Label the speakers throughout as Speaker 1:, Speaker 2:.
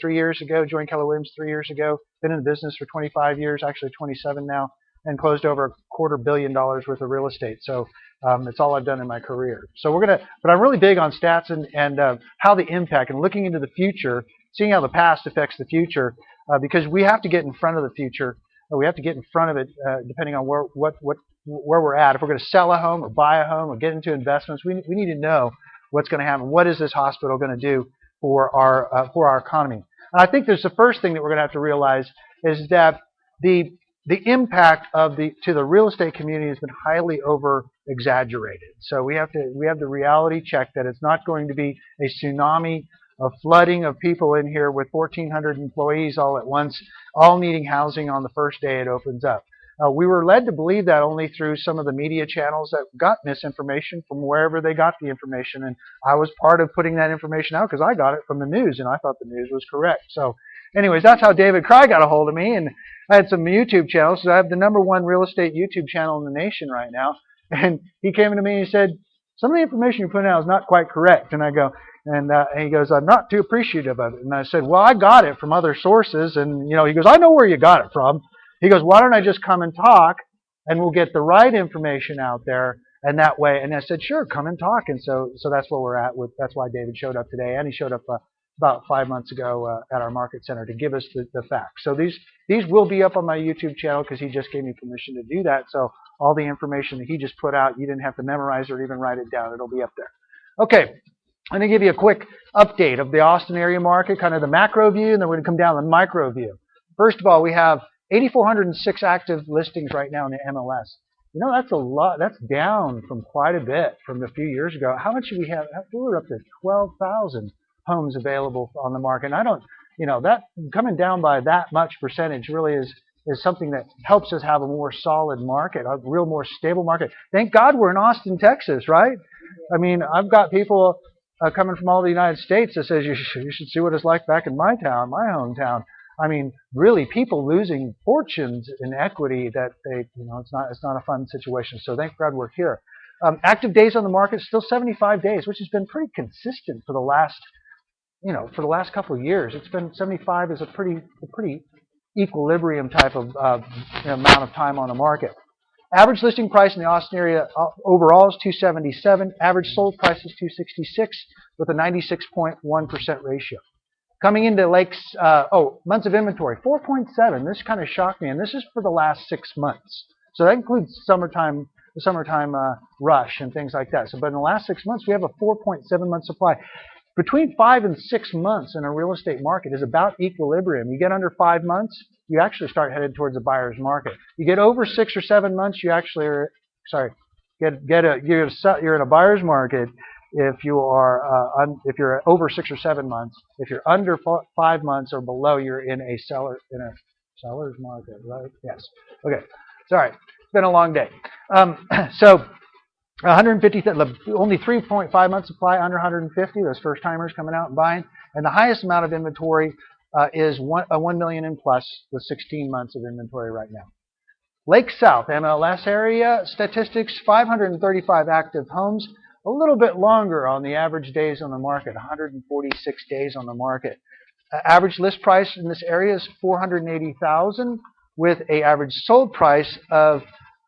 Speaker 1: 3 years ago, joined Keller Williams 3 years ago, been in the business for 25 years, actually 27 now, and closed over $250 million worth of real estate. So it's all I've done in my career. So but I'm really big on stats and how they impact and looking into the future, seeing how the past affects the future, because we have to get in front of the future. We have to get in front of it depending on where we're at. If we're going to sell a home or buy a home or get into investments, we need to know what's going to happen. What is this hospital going to do for our economy? And I think there's the first thing that we're going to have to realize is that the impact to the real estate community has been highly over exaggerated. So we have the reality check that it's not going to be a tsunami of flooding of people in here with 1,400 employees all at once, all needing housing on the first day it opens up. We were led to believe that only through some of the media channels that got misinformation from wherever they got the information. And I was part of putting that information out because I got it from the news and I thought the news was correct. So anyways, that's how David Cry got a hold of me. And I had some YouTube channels. So I have the #1 real estate YouTube channel in the nation right now. And he came to me and he said, some of the information you're putting out is not quite correct. And I go, and he goes, I'm not too appreciative of it. And I said, well, I got it from other sources. And, he goes, I know where you got it from. He goes, why don't I just come and talk and we'll get the right information out there and that way. And I said, sure, come and talk. And so that's where we're at. That's why David showed up today. And he showed up about 5 months ago at our market center to give us the facts. So these will be up on my YouTube channel because he just gave me permission to do that. So all the information that he just put out, you didn't have to memorize or even write it down. It'll be up there. Okay. I'm going to give you a quick update of the Austin area market, kind of the macro view, and then we're going to come down to the micro view. First of all, we have 8,406 active listings right now in the MLS. That's a lot. That's down from quite a bit from a few years ago. How much do we have? We were up to 12,000 homes available on the market. And I don't, that coming down by that much percentage really is something that helps us have a more solid market, a real more stable market. Thank God we're in Austin, Texas, right? I mean, I've got people coming from all the United States that says you should see what it's like back in my town, my hometown. I mean, really, people losing fortunes in equity that it's not a fun situation. So thank God we're here. Active days on the market still 75 days, which has been pretty consistent for the last couple of years. It's been 75 is a pretty equilibrium type of amount of time on the market. Average listing price in the Austin area overall is $277. Average sold price is $266 with a 96.1% ratio. Coming into months of inventory, 4.7. This kind of shocked me, and this is for the last 6 months. So that includes the summertime rush and things like that. So, but in the last 6 months, we have a 4.7 month supply. Between 5 and 6 months in a real estate market is about equilibrium. You get under 5 months, you actually start headed towards a buyer's market. You get over 6 or 7 months, you actually are, you're in a buyer's market. If you're over 6 or 7 months, if you're under 5 months or below, you're in a seller's market, right? Yes. Okay. Sorry, it's been a long day. So 150, only 3.5 months supply, under 150. Those first timers coming out and buying, and the highest amount of inventory is 1 million and plus, with 16 months of inventory right now. Lake South MLS area statistics: 535 active homes. A little bit longer on the average days on the market, 146 days on the market. Average list price in this area is $480,000 with an average sold price of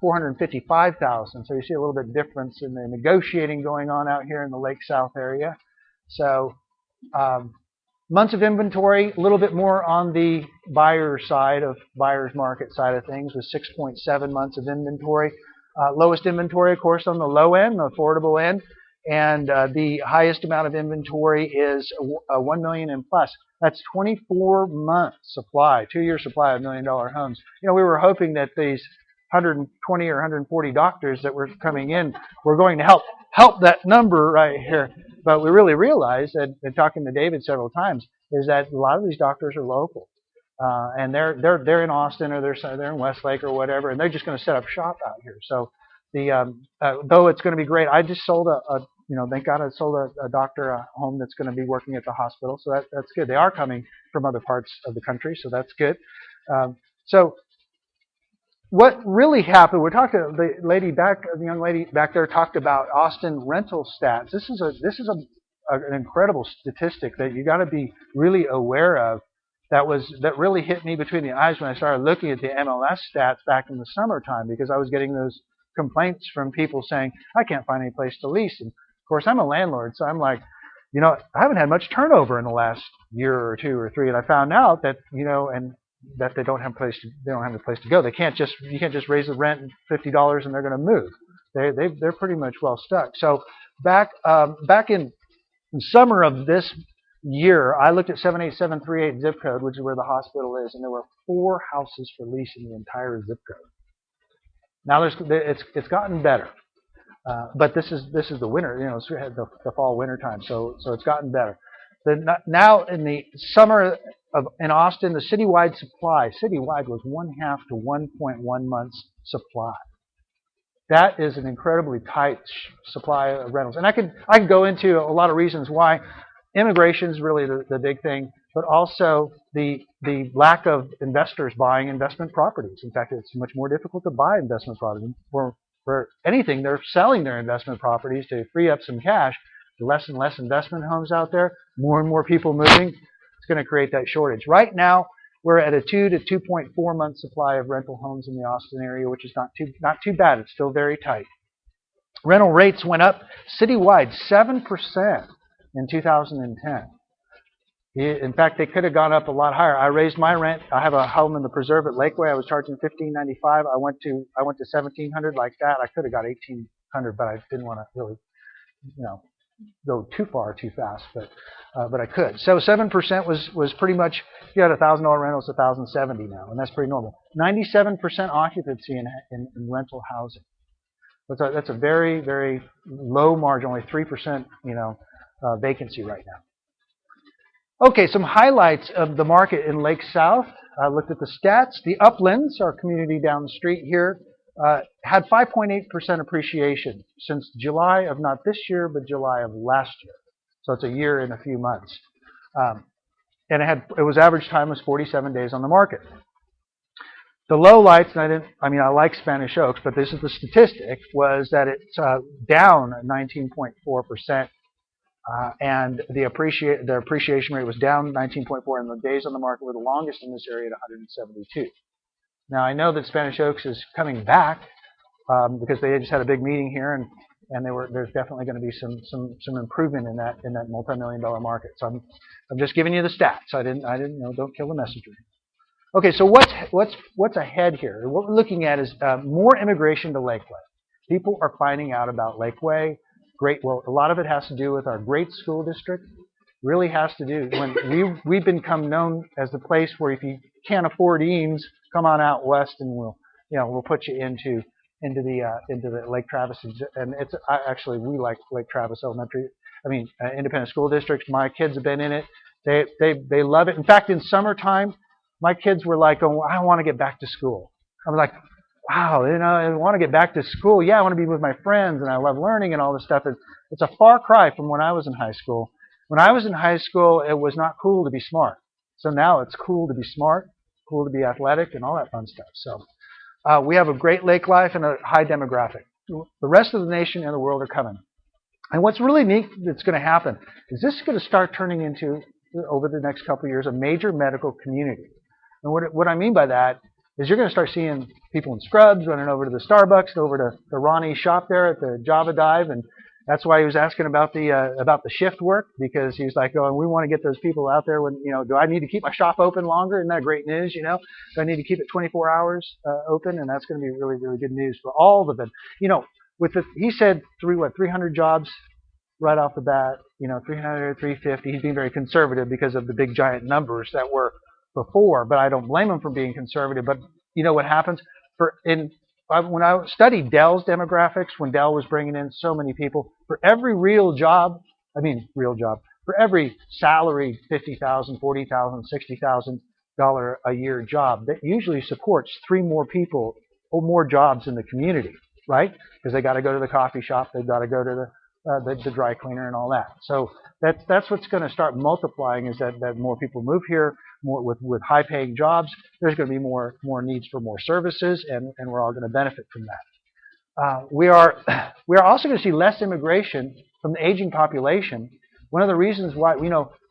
Speaker 1: $455,000. So you see a little bit difference in the negotiating going on out here in the Lake South area. So months of inventory, a little bit more on the buyer's market side of things, with 6.7 months of inventory. Lowest inventory, of course, on the low end, the affordable end, and the highest amount of inventory is 1 million and plus. That's 24 months supply, 2-year supply of $1 million homes. We were hoping that these 120 or 140 doctors that were coming in were going to help that number right here. But we really realized that, and talking to David several times, is that a lot of these doctors are local. And they're in Austin, or they're in Westlake or whatever, and they're just going to set up shop out here. So though it's going to be great, I just sold thank God I sold a doctor a home that's going to be working at the hospital. So that's good. They are coming from other parts of the country, so that's good. So what really happened? We're talking. The young lady back there talked about Austin rental stats. This is an incredible statistic that you got to be really aware of. That really hit me between the eyes when I started looking at the MLS stats back in the summertime, because I was getting those complaints from people saying, I can't find any place to lease. And of course, I'm a landlord, so I'm like, I haven't had much turnover in the last year or two or three, and I found out that and that they don't have a place to go. You can't just raise the rent $50 and they're going to move. They're pretty much well stuck. So back in the summer of this year, I looked at 78738 zip code, which is where the hospital is, and there were 4 houses for lease in the entire zip code. Now it's gotten better, but this is the winter, it's the fall winter time, so it's gotten better. Now in the summer in Austin, the citywide was 1/2 to 1.1 months supply. That is an incredibly tight supply of rentals, and I could go into a lot of reasons why. Immigration is really the big thing, but also the lack of investors buying investment properties. In fact, it's much more difficult to buy investment properties. For anything, they're selling their investment properties to free up some cash. Less and less investment homes out there, more and more people moving. It's going to create that shortage. Right now, we're at a 2 to 2.4 month supply of rental homes in the Austin area, which is not too bad. It's still very tight. Rental rates went up citywide 7% in 2010. In fact, they could have gone up a lot higher. I raised my rent. I have a home in the Preserve at Lakeway. I was charging $15.95. I went to $1,700 like that. I could have got $1,800, but I didn't want to really, go too far too fast. But I could. So 7% was pretty much. If you had a $1,000 rental, it's $1,070 now, and that's pretty normal. 97% occupancy in rental housing. That's a very, very low margin. Only 3%, vacancy right now. Okay, some highlights of the market in Lake South. I looked at the stats. The Uplands, our community down the street here, had 5.8% appreciation since July of not this year, but July of last year. So it's a year and a few months. And it was average time was 47 days on the market. The low lights, and I like Spanish Oaks, but this is the statistic, was that it's down 19.4%. And the appreciation rate was down 19.4%, and the days on the market were the longest in this area at 172. Now I know that Spanish Oaks is coming back because they just had a big meeting here, and there's definitely going to be some improvement in that multi-million-dollar market. So I'm just giving you the stats. I didn't don't kill the messenger. Okay, so what's ahead here? What we're looking at is more immigration to Lakeway. People are finding out about Lakeway. Well, a lot of it has to do with our great school district. Really has to do when we've become known as the place where if you can't afford Eames, come on out west and we'll put you into the Lake Travis, and we like Lake Travis Elementary. Independent school districts. My kids have been in it. They love it. In fact, in summertime, my kids were like, "Oh, I want to get back to school." I was like, wow, I want to get back to school. Yeah, I want to be with my friends, and I love learning and all this stuff. It's a far cry from when I was in high school. When I was in high school, it was not cool to be smart. So now it's cool to be smart, cool to be athletic, and all that fun stuff. So we have a great lake life and a high demographic. The rest of the nation and the world are coming. And what's really neat that's going to happen is this is going to start turning into, over the next couple of years, a major medical community. And what I mean by that is you're going to start seeing people in scrubs running over to the Starbucks, over to Ronnie's shop there at the Java Dive, and that's why he was asking about the shift work, because he's like, oh, we want to get those people out there. When do I need to keep my shop open longer? Isn't that great news? Do I need to keep it 24 hours open? And that's going to be really, really good news for all of them. He said 300 jobs right off the bat. 300, 350. He's being very conservative because of the big giant numbers that were before, but I don't blame him for being conservative. But what happens when I studied Dell's demographics, when Dell was bringing in so many people, for every for every salary $50,000, $40,000, $60,000 a year job, that usually supports 3 more people or more jobs in the community, right? Because they got to go to the coffee shop, they've got to go to the dry cleaner and all that. So that's what's going to start multiplying, is that more people move here, more with high-paying jobs. There's going to be more needs for more services, and we're all going to benefit from that. We are also going to see less immigration from the aging population, One of the reasons why,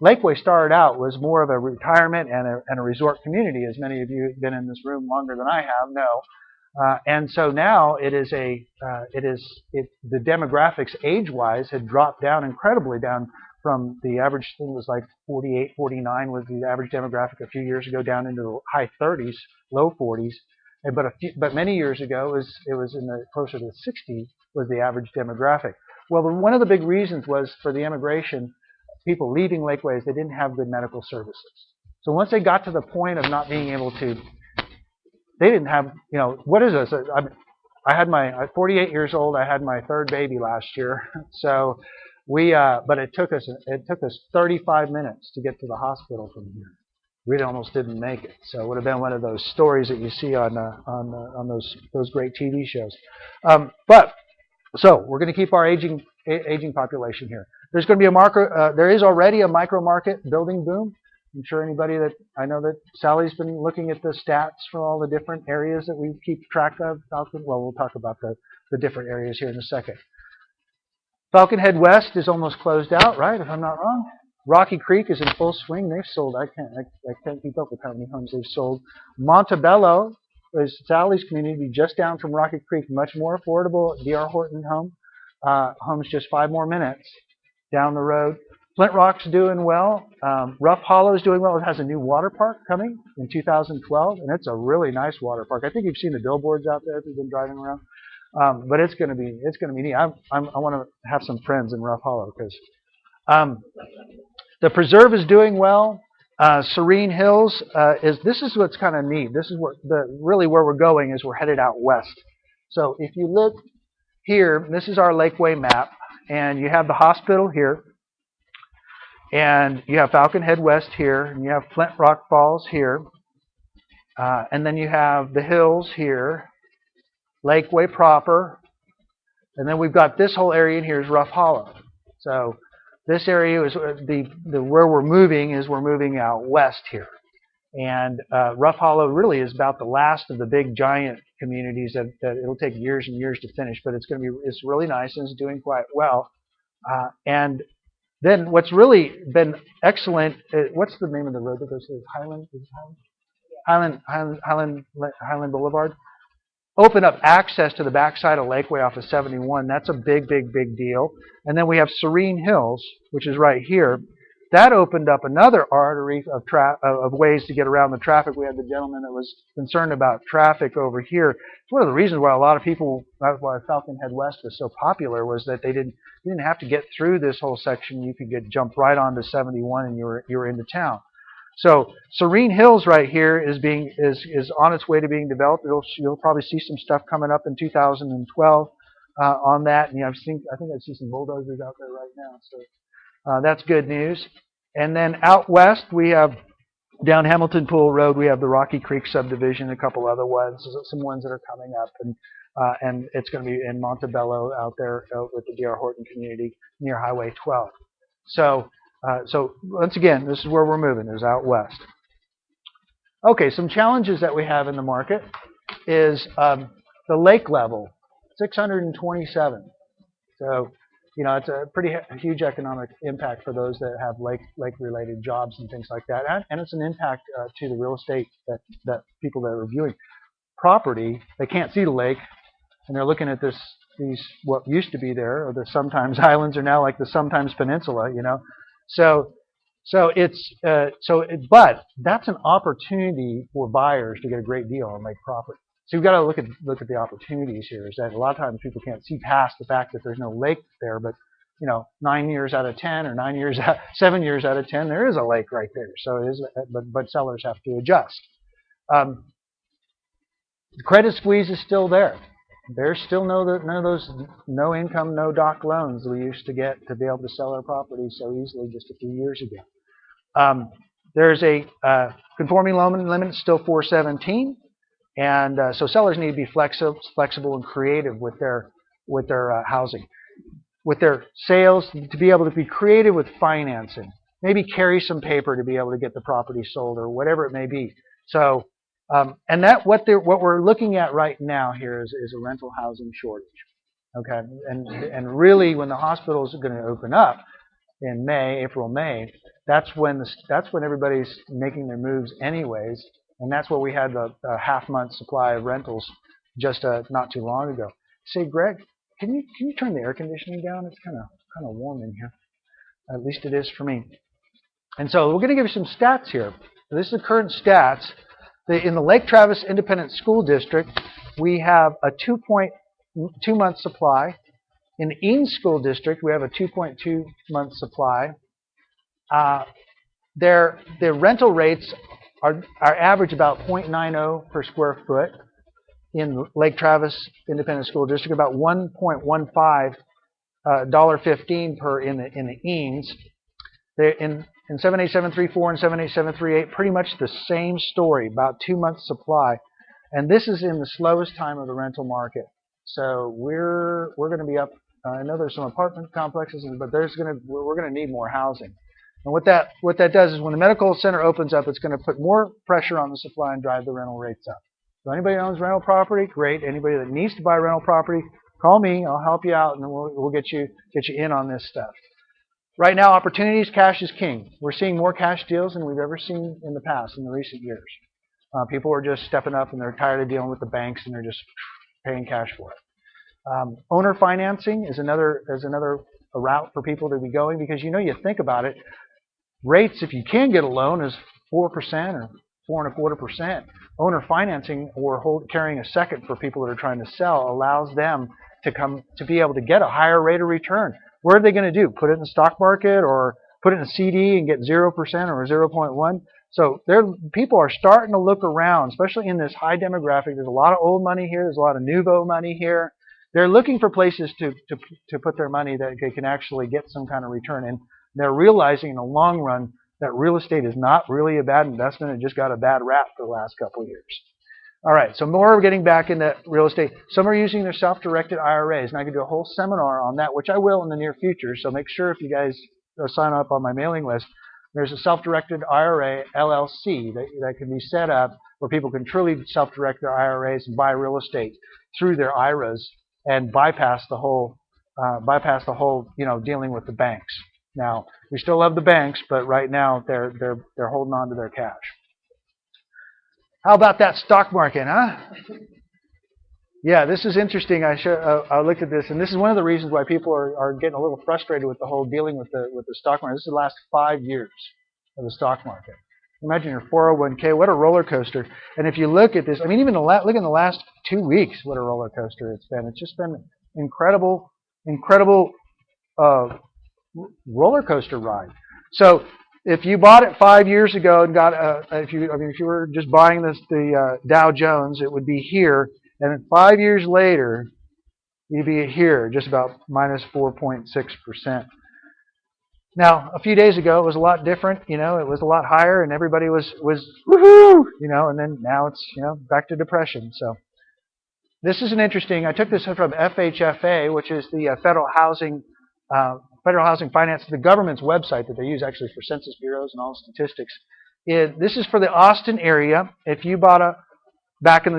Speaker 1: Lakeway started out was more of a retirement and a resort community, as many of you who've been in this room longer than I have know. And so now the demographics age-wise had dropped down incredibly down from the average thing was like 48, 49 was the average demographic a few years ago, down into the high 30s, low 40s. But many years ago it was in the closer to 60 was the average demographic. Well, one of the big reasons was for the immigration, people leaving Lakeway, is they didn't have good medical services. So once they got to the point of not being able to, they didn't have, what is this? I had at 48 years old, I had my third baby last year. So but it took us 35 minutes to get to the hospital from here. We almost didn't make it. So it would have been one of those stories that you see on those great TV shows. So we're going to keep our aging population here. There's going to be there is already a micro market building boom. I'm sure I know that Sally's been looking at the stats for all the different areas that we keep track of. Falcon, well, we'll talk about the different areas here in a second. Falcon Head West is almost closed out, right? If I'm not wrong. Rocky Creek is in full swing. They've sold. I can't keep up with how many homes they've sold. Montebello is Sally's community, just down from Rocky Creek, much more affordable. D.R. Horton home's just 5 more minutes down the road. Flint Rock's doing well. Rough Hollow's doing well. It has a new water park coming in 2012, and it's a really nice water park. I think you've seen the billboards out there if you've been driving around. But it's going to be neat. I want to have some friends in Rough Hollow because the preserve is doing well. Serene Hills this is what's kind of neat. This is really where we're going is we're headed out west. So if you look here, this is our Lakeway map, and you have the hospital here, and you have Falcon Head West here, and you have Flint Rock Falls here, and then you have the hills here, Lakeway proper, and then we've got this whole area in here is Rough Hollow. So this area is where we're moving out west here, and Rough Hollow really is about the last of the big giant communities that it'll take years and years to finish, but it's really nice and it's doing quite well. And then what's really been excellent, what's the name of the road that goes through? Highland Boulevard. Open up access to the backside of Lakeway off of 71. That's a big, big, big deal. And then we have Serene Hills, which is right here. That opened up another artery of ways to get around the traffic. We had the gentleman that was concerned about traffic over here. It's one of the reasons why a lot of people, why Falcon Head West was so popular, was that you didn't have to get through this whole section. You could jump right onto 71 and you were into town. So Serene Hills right here is on its way to being developed. You'll probably see some stuff coming up in 2012 on that. And I think I see some bulldozers out there right now. So that's good news. And then out west we have down Hamilton Pool Road. We have the Rocky Creek subdivision, a couple other ones, some ones that are coming up, and it's going to be in Montebello out there with the D.R. Horton community near Highway 12. So once again, this is where we're moving, is out west. Okay, some challenges that we have in the market is the lake level, 627. So, it's a pretty huge economic impact for those that have lake-related jobs and things like that. And it's an impact to the real estate that people that are viewing property, they can't see the lake, and they're looking at these what used to be there, or the sometimes islands are now like the sometimes peninsula, but that's an opportunity for buyers to get a great deal on lake property. So you've got to look at the opportunities here. Is that a lot of times people can't see past the fact that there's no lake there, but 9 years out of 10, or 7 years out of 10, there is a lake right there. So it is, but sellers have to adjust. The credit squeeze is still there. There's still none of those no income, no doc loans we used to get to be able to sell our property so easily just a few years ago. There's a conforming loan limit, still 417, and so sellers need to be flexible and creative with their housing, with their sales, to be able to be creative with financing. Maybe carry some paper to be able to get the property sold or whatever it may be. So. And what we're looking at right now here is a rental housing shortage, okay? And really, when the hospitals are going to open up, in May, April, May, that's when everybody's making their moves anyways, and that's where we had the half-month supply of rentals just not too long ago. Say, Greg, can you turn the air conditioning down? It's kind of warm in here. At least it is for me. And so we're going to give you some stats here. This is the current stats. In the Lake Travis Independent School District, we have a 2.2 month supply. In the Eanes School District, we have a 2.2 month supply. Their rental rates are average about 0.90 per square foot. In Lake Travis Independent School District, about $1.15 $1.15 per in the Eanes. In 78734 and 78738, pretty much the same story, about 2 months supply. And this is in the slowest time of the rental market. So we're going to be up. I know there's some apartment complexes, but we're going to need more housing. And what that does is when the medical center opens up, it's going to put more pressure on the supply and drive the rental rates up. So anybody who owns rental property, great. Anybody that needs to buy rental property, call me. I'll help you out, and then we'll get you in on this stuff. Right now, opportunities, cash is king. We're seeing more cash deals than we've ever seen in the past, in the recent years. People are just stepping up, and they're tired of dealing with the banks, and they're just paying cash for it. Owner financing is another route for people to be going, because you think about it, rates, if you can get a loan, is 4% or 4.25%. Owner financing or carrying a second for people that are trying to sell allows them to be able to get a higher rate of return. What are they going to do? Put it in the stock market or put it in a CD and get 0% or 0.1%? So people are starting to look around, especially in this high demographic. There's a lot of old money here. There's a lot of nouveau money here. They're looking for places to put their money that they can actually get some kind of return. And they're realizing in the long run that real estate is not really a bad investment. It just got a bad rap for the last couple of years. All right, so more getting back into real estate. Some are using their self-directed IRAs, and I could do a whole seminar on that, which I will in the near future. So make sure if you guys sign up on my mailing list, there's a self-directed IRA LLC that can be set up where people can truly self-direct their IRAs and buy real estate through their IRAs and bypass the whole dealing with the banks. Now, we still love the banks, but right now they're holding on to their cash. How about that stock market, huh? Yeah, this is interesting. I looked at this, and this is one of the reasons why people are getting a little frustrated with the whole dealing with the stock market. This is the last 5 years of the stock market. Imagine your 401k. What a roller coaster! And if you look at this, I mean, even look in the last 2 weeks, what a roller coaster it's been. It's just been incredible roller coaster ride. So if you bought it 5 years ago and if you were just buying the Dow Jones, it would be here, and 5 years later, you'd be here, just about minus 4.6%. Now, a few days ago, it was a lot different. It was a lot higher, and everybody was woohoo, and then now it's back to depression. So this is an interesting. I took this from FHFA, which is the Federal Housing Finance, the government's website that they use actually for census bureaus and all statistics. This is for the Austin area. If you bought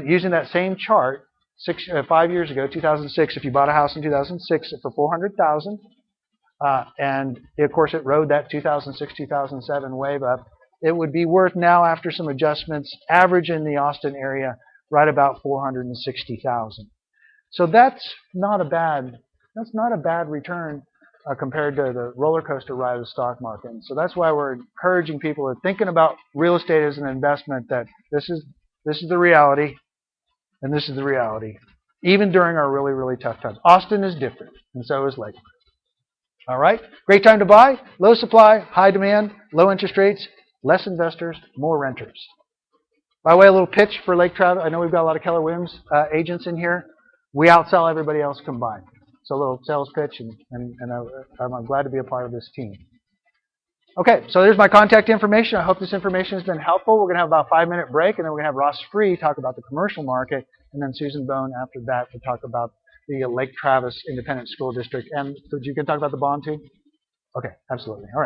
Speaker 1: using that same chart 5 years ago, 2006, if you bought a house in 2006 for $400,000, and of course it rode that 2006, 2007 wave up, it would be worth now, after some adjustments, average in the Austin area right about $460,000. So that's not a bad return compared to the roller coaster ride of the stock market. And so that's why we're encouraging people who are thinking about real estate as an investment that this is the reality, and this is the reality, even during our really, really tough times. Austin is different, and so is Lakeway. All right, great time to buy. Low supply, high demand, low interest rates, less investors, more renters. By the way, a little pitch for Lake Travis. I know we've got a lot of Keller Williams agents in here. We outsell everybody else combined. So a little sales pitch, and I'm glad to be a part of this team. Okay, so there's my contact information. I hope this information has been helpful. We're going to have about a 5-minute break, and then we're going to have Ross Free talk about the commercial market, and then Susan Bone after that to talk about the Lake Travis Independent School District. And so you can talk about the bond too? Okay, absolutely. All right.